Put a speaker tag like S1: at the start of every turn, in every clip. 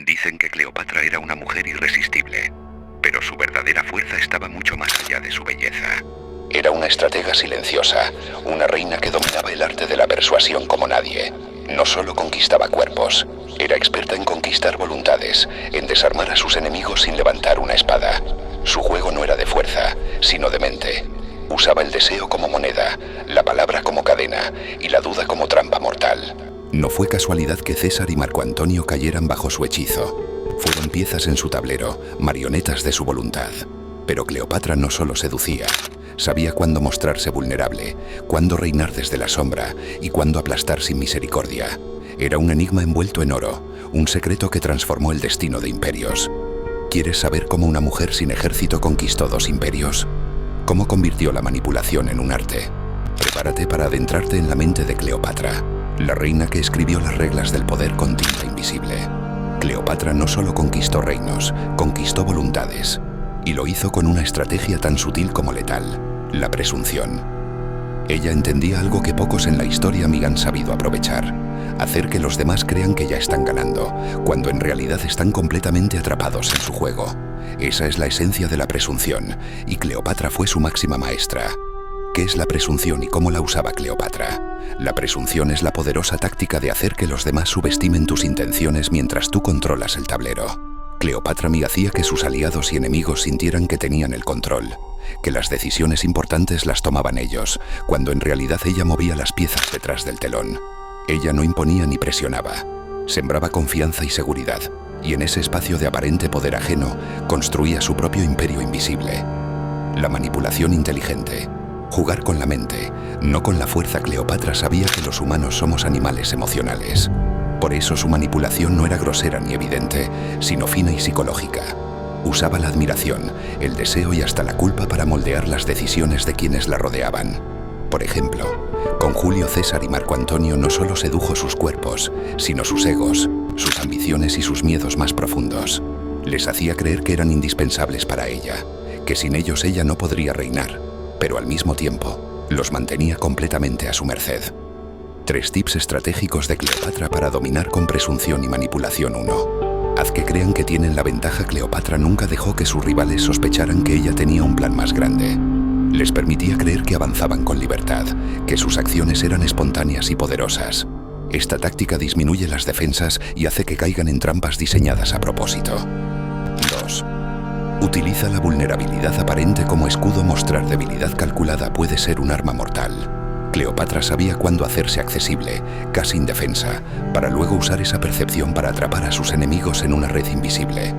S1: Dicen que Cleopatra era una mujer irresistible, pero su verdadera fuerza estaba mucho más allá de su belleza. Era una estratega silenciosa, una reina que dominaba el arte de la persuasión como nadie. No solo conquistaba cuerpos, era experta en conquistar voluntades, en desarmar a sus enemigos sin levantar una espada. Su juego no era de fuerza, sino de mente. Usaba el deseo como moneda, la palabra como cadena y la duda como trampa mortal. No fue casualidad que César y Marco Antonio cayeran bajo su hechizo. Fueron piezas en su tablero, marionetas de su voluntad. Pero Cleopatra no solo seducía. Sabía cuándo mostrarse vulnerable, cuándo reinar desde la sombra y cuándo aplastar sin misericordia. Era un enigma envuelto en oro, un secreto que transformó el destino de imperios. ¿Quieres saber cómo una mujer sin ejército conquistó 2 imperios? ¿Cómo convirtió la manipulación en un arte? Prepárate para adentrarte en la mente de Cleopatra, la reina que escribió las reglas del poder con tinta invisible. Cleopatra no solo conquistó reinos, conquistó voluntades. Y lo hizo con una estrategia tan sutil como letal: la presunción. Ella entendía algo que pocos en la historia han sabido aprovechar: hacer que los demás crean que ya están ganando, cuando en realidad están completamente atrapados en su juego. Esa es la esencia de la presunción, y Cleopatra fue su máxima maestra. ¿Qué es la presunción y cómo la usaba Cleopatra? La presunción es la poderosa táctica de hacer que los demás subestimen tus intenciones mientras tú controlas el tablero. Cleopatra hacía que sus aliados y enemigos sintieran que tenían el control, que las decisiones importantes las tomaban ellos, cuando en realidad ella movía las piezas detrás del telón. Ella no imponía ni presionaba, sembraba confianza y seguridad, y en ese espacio de aparente poder ajeno construía su propio imperio invisible. La manipulación inteligente. Jugar con la mente, no con la fuerza. Cleopatra sabía que los humanos somos animales emocionales. Por eso su manipulación no era grosera ni evidente, sino fina y psicológica. Usaba la admiración, el deseo y hasta la culpa para moldear las decisiones de quienes la rodeaban. Por ejemplo, con Julio César y Marco Antonio no solo sedujo sus cuerpos, sino sus egos, sus ambiciones y sus miedos más profundos. Les hacía creer que eran indispensables para ella, que sin ellos ella no podría reinar, pero al mismo tiempo los mantenía completamente a su merced. 3 tips estratégicos de Cleopatra para dominar con presunción y manipulación. 1. Haz que crean que tienen la ventaja. Cleopatra nunca dejó que sus rivales sospecharan que ella tenía un plan más grande. Les permitía creer que avanzaban con libertad, que sus acciones eran espontáneas y poderosas. Esta táctica disminuye las defensas y hace que caigan en trampas diseñadas a propósito. 2. Utiliza la vulnerabilidad aparente como escudo. Mostrar debilidad calculada puede ser un arma mortal. Cleopatra sabía cuándo hacerse accesible, casi indefensa, para luego usar esa percepción para atrapar a sus enemigos en una red invisible.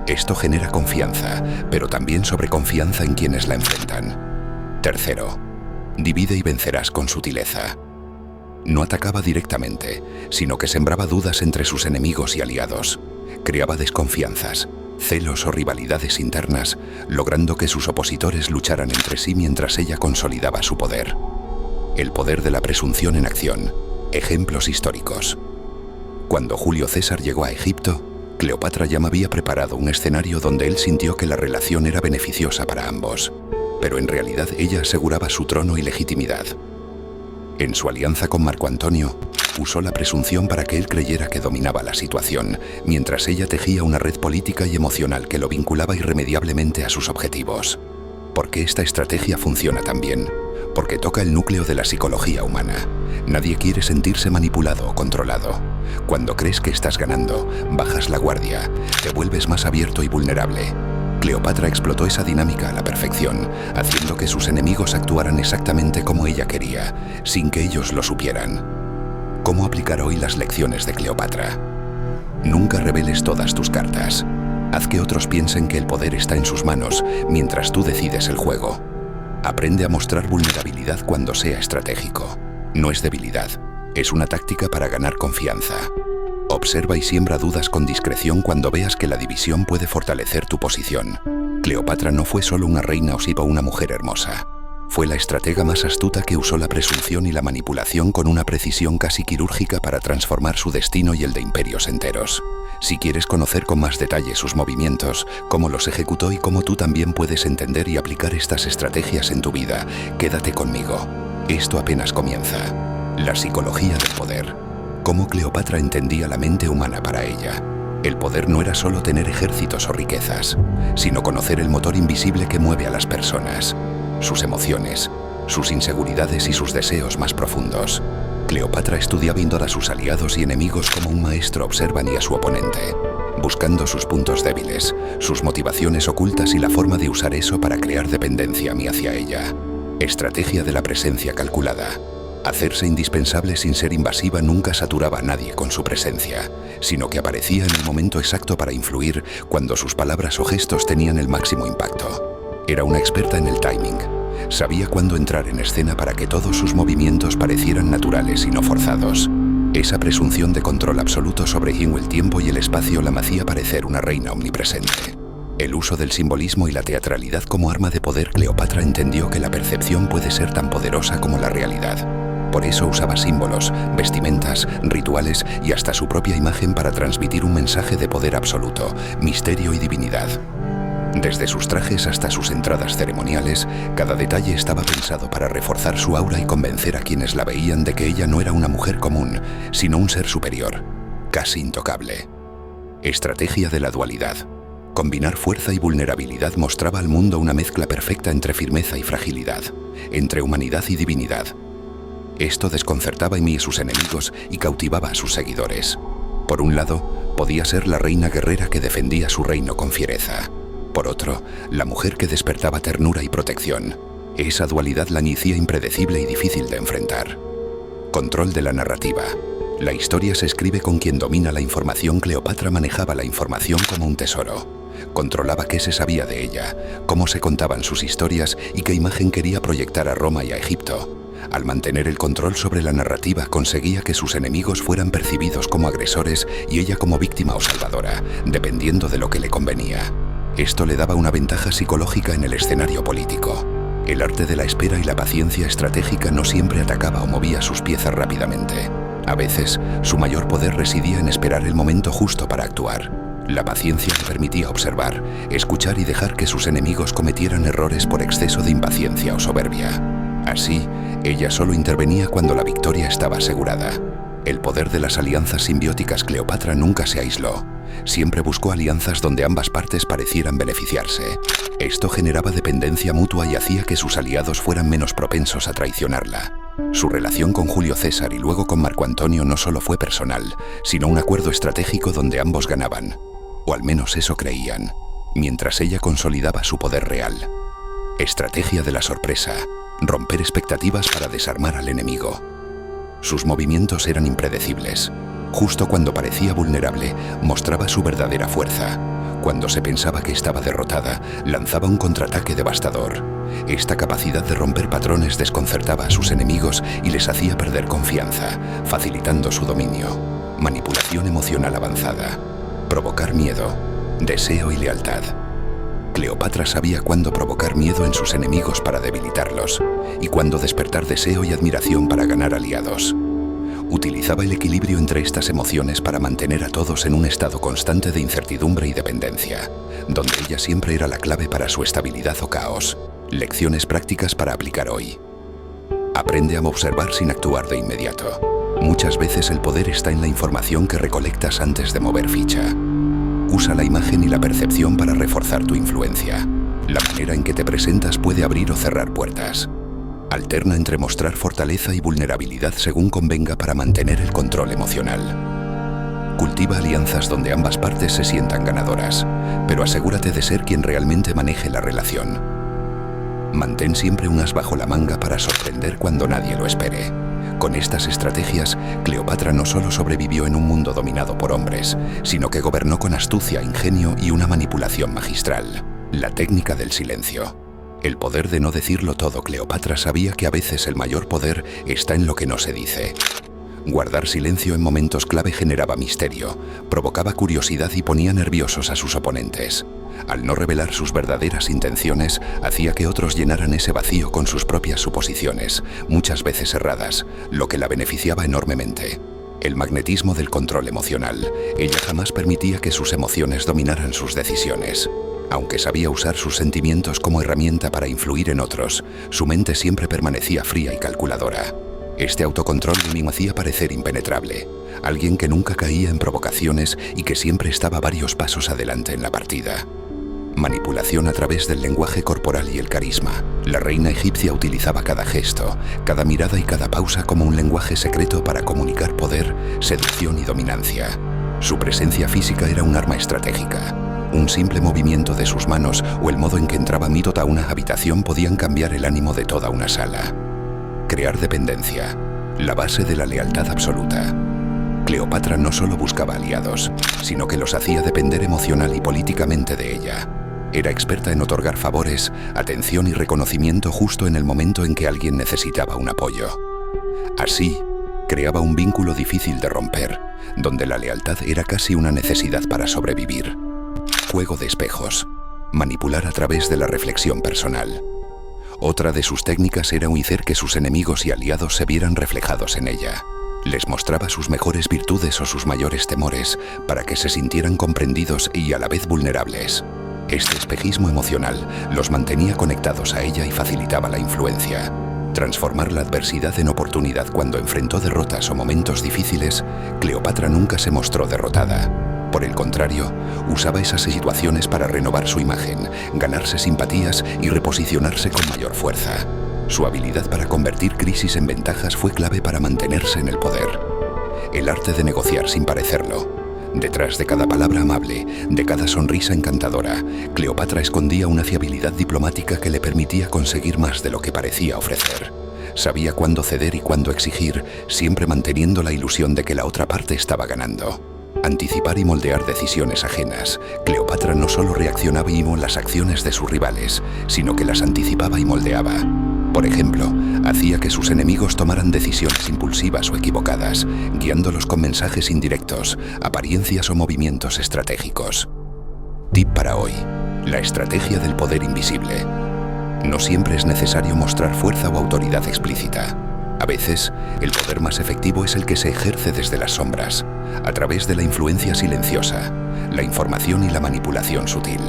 S1: Esto genera confianza, pero también sobreconfianza en quienes la enfrentan. 3. Divide y vencerás con sutileza. No atacaba directamente, sino que sembraba dudas entre sus enemigos y aliados. Creaba desconfianzas, celos o rivalidades internas, logrando que sus opositores lucharan entre sí mientras ella consolidaba su poder. El poder de la presunción en acción. Ejemplos históricos. Cuando Julio César llegó a Egipto, Cleopatra ya había preparado un escenario donde él sintió que la relación era beneficiosa para ambos, pero en realidad ella aseguraba su trono y legitimidad. En su alianza con Marco Antonio, usó la presunción para que él creyera que dominaba la situación, mientras ella tejía una red política y emocional que lo vinculaba irremediablemente a sus objetivos. ¿Por qué esta estrategia funciona tan bien? Porque toca el núcleo de la psicología humana. Nadie quiere sentirse manipulado o controlado. Cuando crees que estás ganando, bajas la guardia, te vuelves más abierto y vulnerable. Cleopatra explotó esa dinámica a la perfección, haciendo que sus enemigos actuaran exactamente como ella quería, sin que ellos lo supieran. ¿Cómo aplicar hoy las lecciones de Cleopatra? Nunca reveles todas tus cartas. Haz que otros piensen que el poder está en sus manos, mientras tú decides el juego. Aprende a mostrar vulnerabilidad cuando sea estratégico. No es debilidad, es una táctica para ganar confianza. Observa y siembra dudas con discreción cuando veas que la división puede fortalecer tu posición. Cleopatra no fue solo una reina o una mujer hermosa. Fue la estratega más astuta que usó la presunción y la manipulación con una precisión casi quirúrgica para transformar su destino y el de imperios enteros. Si quieres conocer con más detalle sus movimientos, cómo los ejecutó y cómo tú también puedes entender y aplicar estas estrategias en tu vida, quédate conmigo. Esto apenas comienza. La psicología del poder. Cómo Cleopatra entendía la mente humana para ella. El poder no era solo tener ejércitos o riquezas, sino conocer el motor invisible que mueve a las personas, sus emociones, sus inseguridades y sus deseos más profundos. Cleopatra estudiaba Indor a sus aliados y enemigos como un maestro observa ni a su oponente, buscando sus puntos débiles, sus motivaciones ocultas y la forma de usar eso para crear dependencia hacia ella. Estrategia de la presencia calculada. Hacerse indispensable sin ser invasiva nunca saturaba a nadie con su presencia, sino que aparecía en el momento exacto para influir cuando sus palabras o gestos tenían el máximo impacto. Era una experta en el timing. Sabía cuándo entrar en escena para que todos sus movimientos parecieran naturales y no forzados. Esa presunción de control absoluto sobre el tiempo y el espacio la hacía parecer una reina omnipresente. El uso del simbolismo y la teatralidad como arma de poder. Cleopatra entendió que la percepción puede ser tan poderosa como la realidad. Por eso usaba símbolos, vestimentas, rituales y hasta su propia imagen para transmitir un mensaje de poder absoluto, misterio y divinidad. Desde sus trajes hasta sus entradas ceremoniales, cada detalle estaba pensado para reforzar su aura y convencer a quienes la veían de que ella no era una mujer común, sino un ser superior, casi intocable. Estrategia de la dualidad. Combinar fuerza y vulnerabilidad mostraba al mundo una mezcla perfecta entre firmeza y fragilidad, entre humanidad y divinidad. Esto desconcertaba a sus enemigos y cautivaba a sus seguidores. Por un lado, podía ser la reina guerrera que defendía su reino con fiereza. Por otro, la mujer que despertaba ternura y protección. Esa dualidad la hacía impredecible y difícil de enfrentar. Control de la narrativa. La historia se escribe con quien domina la información. Cleopatra manejaba la información como un tesoro. Controlaba qué se sabía de ella, cómo se contaban sus historias y qué imagen quería proyectar a Roma y a Egipto. Al mantener el control sobre la narrativa, conseguía que sus enemigos fueran percibidos como agresores y ella como víctima o salvadora, dependiendo de lo que le convenía. Esto le daba una ventaja psicológica en el escenario político. El arte de la espera y la paciencia estratégica no siempre atacaba o movía sus piezas rápidamente. A veces, su mayor poder residía en esperar el momento justo para actuar. La paciencia le permitía observar, escuchar y dejar que sus enemigos cometieran errores por exceso de impaciencia o soberbia. Así, ella solo intervenía cuando la victoria estaba asegurada. El poder de las alianzas simbióticas. Cleopatra nunca se aisló. Siempre buscó alianzas donde ambas partes parecieran beneficiarse. Esto generaba dependencia mutua y hacía que sus aliados fueran menos propensos a traicionarla. Su relación con Julio César y luego con Marco Antonio no solo fue personal, sino un acuerdo estratégico donde ambos ganaban. O al menos eso creían, mientras ella consolidaba su poder real. Estrategia de la sorpresa. Romper expectativas para desarmar al enemigo. Sus movimientos eran impredecibles. Justo cuando parecía vulnerable, mostraba su verdadera fuerza. Cuando se pensaba que estaba derrotada, lanzaba un contraataque devastador. Esta capacidad de romper patrones desconcertaba a sus enemigos y les hacía perder confianza, facilitando su dominio. Manipulación emocional avanzada. Provocar miedo, deseo y lealtad. Cleopatra sabía cuándo provocar miedo en sus enemigos para debilitarlos y cuándo despertar deseo y admiración para ganar aliados. Utilizaba el equilibrio entre estas emociones para mantener a todos en un estado constante de incertidumbre y dependencia, donde ella siempre era la clave para su estabilidad o caos. Lecciones prácticas para aplicar hoy. Aprende a observar sin actuar de inmediato. Muchas veces el poder está en la información que recolectas antes de mover ficha. Usa la imagen y la percepción para reforzar tu influencia. La manera en que te presentas puede abrir o cerrar puertas. Alterna entre mostrar fortaleza y vulnerabilidad según convenga para mantener el control emocional. Cultiva alianzas donde ambas partes se sientan ganadoras, pero asegúrate de ser quien realmente maneje la relación. Mantén siempre un as bajo la manga para sorprender cuando nadie lo espere. Con estas estrategias, Cleopatra no solo sobrevivió en un mundo dominado por hombres, sino que gobernó con astucia, ingenio y una manipulación magistral. La técnica del silencio. El poder de no decirlo todo. Cleopatra sabía que a veces el mayor poder está en lo que no se dice. Guardar silencio en momentos clave generaba misterio, provocaba curiosidad y ponía nerviosos a sus oponentes. Al no revelar sus verdaderas intenciones, hacía que otros llenaran ese vacío con sus propias suposiciones, muchas veces erradas, lo que la beneficiaba enormemente. El magnetismo del control emocional. Ella jamás permitía que sus emociones dominaran sus decisiones. Aunque sabía usar sus sentimientos como herramienta para influir en otros, su mente siempre permanecía fría y calculadora. Este autocontrol me hacía parecer impenetrable, alguien que nunca caía en provocaciones y que siempre estaba varios pasos adelante en la partida. Manipulación a través del lenguaje corporal y el carisma. La reina egipcia utilizaba cada gesto, cada mirada y cada pausa como un lenguaje secreto para comunicar poder, seducción y dominancia. Su presencia física era un arma estratégica. Un simple movimiento de sus manos o el modo en que entraba Midot a una habitación podían cambiar el ánimo de toda una sala. Crear dependencia, la base de la lealtad absoluta. Cleopatra no solo buscaba aliados, sino que los hacía depender emocional y políticamente de ella. Era experta en otorgar favores, atención y reconocimiento justo en el momento en que alguien necesitaba un apoyo. Así, creaba un vínculo difícil de romper, donde la lealtad era casi una necesidad para sobrevivir. Juego de espejos. Manipular a través de la reflexión personal. Otra de sus técnicas era hacer que sus enemigos y aliados se vieran reflejados en ella. Les mostraba sus mejores virtudes o sus mayores temores para que se sintieran comprendidos y a la vez vulnerables. Este espejismo emocional los mantenía conectados a ella y facilitaba la influencia. Transformar la adversidad en oportunidad. Cuando enfrentó derrotas o momentos difíciles, Cleopatra nunca se mostró derrotada. Por el contrario, usaba esas situaciones para renovar su imagen, ganarse simpatías y reposicionarse con mayor fuerza. Su habilidad para convertir crisis en ventajas fue clave para mantenerse en el poder. El arte de negociar sin parecerlo. Detrás de cada palabra amable, de cada sonrisa encantadora, Cleopatra escondía una fiabilidad diplomática que le permitía conseguir más de lo que parecía ofrecer. Sabía cuándo ceder y cuándo exigir, siempre manteniendo la ilusión de que la otra parte estaba ganando. Anticipar y moldear decisiones ajenas. Cleopatra no solo reaccionaba a las acciones de sus rivales, sino que las anticipaba y moldeaba. Por ejemplo, hacía que sus enemigos tomaran decisiones impulsivas o equivocadas, guiándolos con mensajes indirectos, apariencias o movimientos estratégicos. Tip para hoy: la estrategia del poder invisible. No siempre es necesario mostrar fuerza o autoridad explícita. A veces, el poder más efectivo es el que se ejerce desde las sombras, a través de la influencia silenciosa, la información y la manipulación sutil.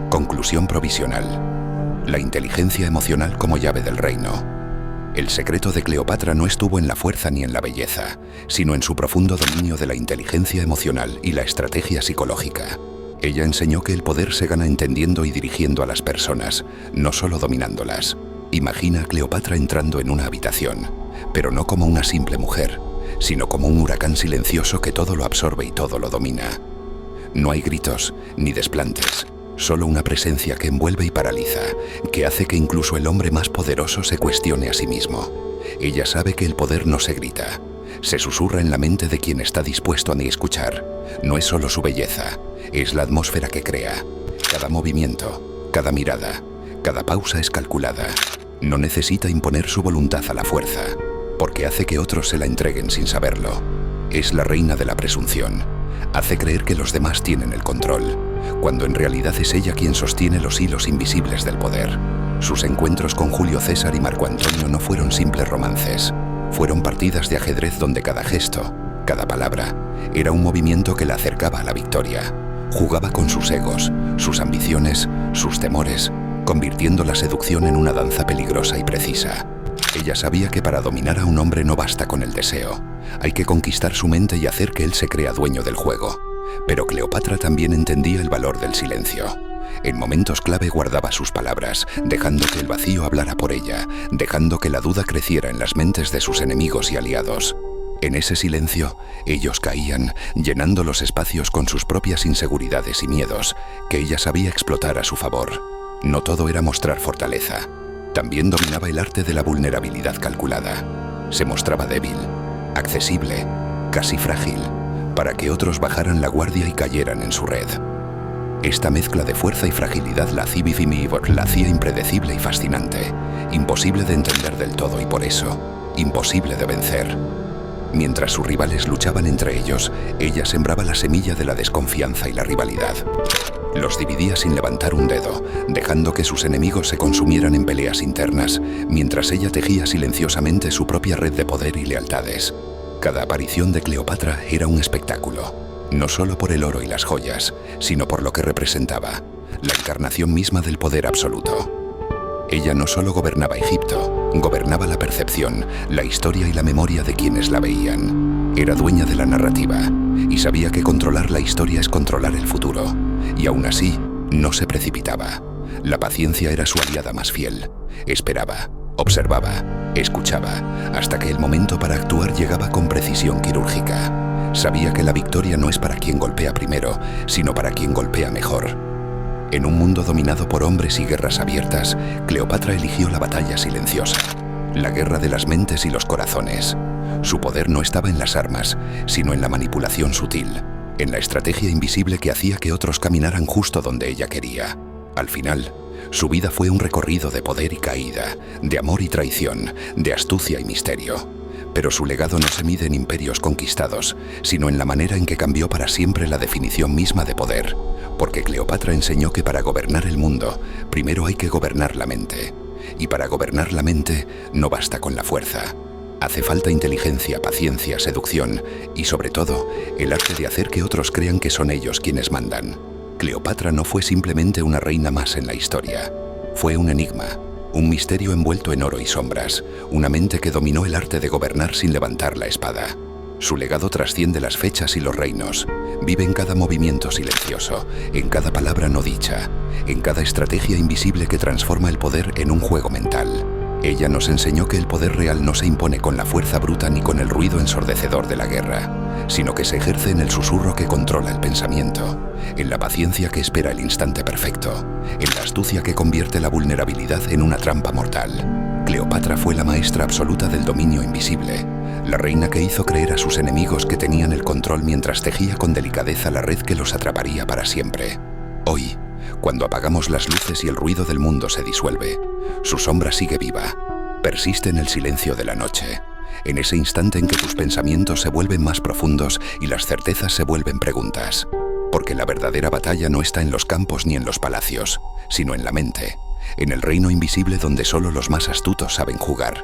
S1: Conclusión provisional: la inteligencia emocional como llave del reino. El secreto de Cleopatra no estuvo en la fuerza ni en la belleza, sino en su profundo dominio de la inteligencia emocional y la estrategia psicológica. Ella enseñó que el poder se gana entendiendo y dirigiendo a las personas, no solo dominándolas. Imagina a Cleopatra entrando en una habitación, pero no como una simple mujer, sino como un huracán silencioso que todo lo absorbe y todo lo domina. No hay gritos ni desplantes, solo una presencia que envuelve y paraliza, que hace que incluso el hombre más poderoso se cuestione a sí mismo. Ella sabe que el poder no se grita, se susurra en la mente de quien está dispuesto a escuchar. No es solo su belleza, es la atmósfera que crea. Cada movimiento, cada mirada, cada pausa es calculada. No necesita imponer su voluntad a la fuerza, porque hace que otros se la entreguen sin saberlo. Es la reina de la presunción. Hace creer que los demás tienen el control, cuando en realidad es ella quien sostiene los hilos invisibles del poder. Sus encuentros con Julio César y Marco Antonio no fueron simples romances. Fueron partidas de ajedrez donde cada gesto, cada palabra, era un movimiento que la acercaba a la victoria. Jugaba con sus egos, sus ambiciones, sus temores, convirtiendo la seducción en una danza peligrosa y precisa. Ella sabía que para dominar a un hombre no basta con el deseo. Hay que conquistar su mente y hacer que él se crea dueño del juego. Pero Cleopatra también entendía el valor del silencio. En momentos clave guardaba sus palabras, dejando que el vacío hablara por ella, dejando que la duda creciera en las mentes de sus enemigos y aliados. En ese silencio, ellos caían, llenando los espacios con sus propias inseguridades y miedos, que ella sabía explotar a su favor. No todo era mostrar fortaleza. También dominaba el arte de la vulnerabilidad calculada. Se mostraba débil, accesible, casi frágil, para que otros bajaran la guardia y cayeran en su red. Esta mezcla de fuerza y fragilidad la hacía impredecible y fascinante, imposible de entender del todo y por eso, imposible de vencer. Mientras sus rivales luchaban entre ellos, ella sembraba la semilla de la desconfianza y la rivalidad. Los dividía sin levantar un dedo, dejando que sus enemigos se consumieran en peleas internas, mientras ella tejía silenciosamente su propia red de poder y lealtades. Cada aparición de Cleopatra era un espectáculo, no solo por el oro y las joyas, sino por lo que representaba, la encarnación misma del poder absoluto. Ella no solo gobernaba Egipto, Gobernaba la percepción, la historia y la memoria de quienes la veían. Era dueña de la narrativa y sabía que controlar la historia es controlar el futuro. Y aún así, no se precipitaba. La paciencia era su aliada más fiel. Esperaba, observaba, escuchaba, hasta que el momento para actuar llegaba con precisión quirúrgica. Sabía que la victoria no es para quien golpea primero, sino para quien golpea mejor. En un mundo dominado por hombres y guerras abiertas, Cleopatra eligió la batalla silenciosa, la guerra de las mentes y los corazones. Su poder no estaba en las armas, sino en la manipulación sutil, en la estrategia invisible que hacía que otros caminaran justo donde ella quería. Al final, su vida fue un recorrido de poder y caída, de amor y traición, de astucia y misterio. Pero su legado no se mide en imperios conquistados, sino en la manera en que cambió para siempre la definición misma de poder. Porque Cleopatra enseñó que para gobernar el mundo, primero hay que gobernar la mente. Y para gobernar la mente, no basta con la fuerza. Hace falta inteligencia, paciencia, seducción y, sobre todo, el arte de hacer que otros crean que son ellos quienes mandan. Cleopatra no fue simplemente una reina más en la historia. Fue un enigma, un misterio envuelto en oro y sombras, una mente que dominó el arte de gobernar sin levantar la espada. Su legado trasciende las fechas y los reinos. Vive en cada movimiento silencioso, en cada palabra no dicha, en cada estrategia invisible que transforma el poder en un juego mental. Ella nos enseñó que el poder real no se impone con la fuerza bruta ni con el ruido ensordecedor de la guerra, sino que se ejerce en el susurro que controla el pensamiento, en la paciencia que espera el instante perfecto, en la astucia que convierte la vulnerabilidad en una trampa mortal. Cleopatra fue la maestra absoluta del dominio invisible, la reina que hizo creer a sus enemigos que tenían el control mientras tejía con delicadeza la red que los atraparía para siempre. Hoy, cuando apagamos las luces y el ruido del mundo se disuelve, su sombra sigue viva, persiste en el silencio de la noche, en ese instante en que tus pensamientos se vuelven más profundos y las certezas se vuelven preguntas. Porque la verdadera batalla no está en los campos ni en los palacios, sino en la mente, en el reino invisible donde solo los más astutos saben jugar.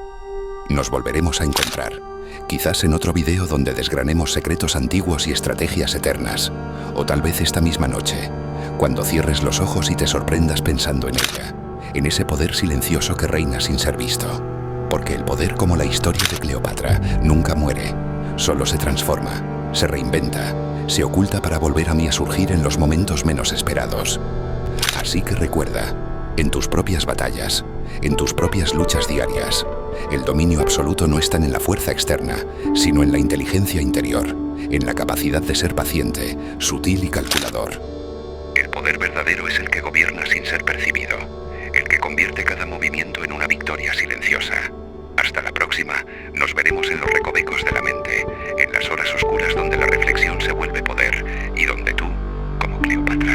S1: Nos volveremos a encontrar, quizás en otro video donde desgranemos secretos antiguos y estrategias eternas, o tal vez esta misma noche, cuando cierres los ojos y te sorprendas pensando en ella, en ese poder silencioso que reina sin ser visto. Porque el poder, como la historia de Cleopatra, nunca muere, solo se transforma, se reinventa, se oculta para volver a surgir en los momentos menos esperados. Así que recuerda, en tus propias batallas, en tus propias luchas diarias, el dominio absoluto no está en la fuerza externa, sino en la inteligencia interior, en la capacidad de ser paciente, sutil y calculador. El poder verdadero es el que gobierna sin ser percibido, el que convierte cada movimiento en una victoria silenciosa. Hasta la próxima, nos veremos en los recovecos de la mente, en las horas oscuras donde la reflexión se vuelve poder y donde tú, como Cleopatra,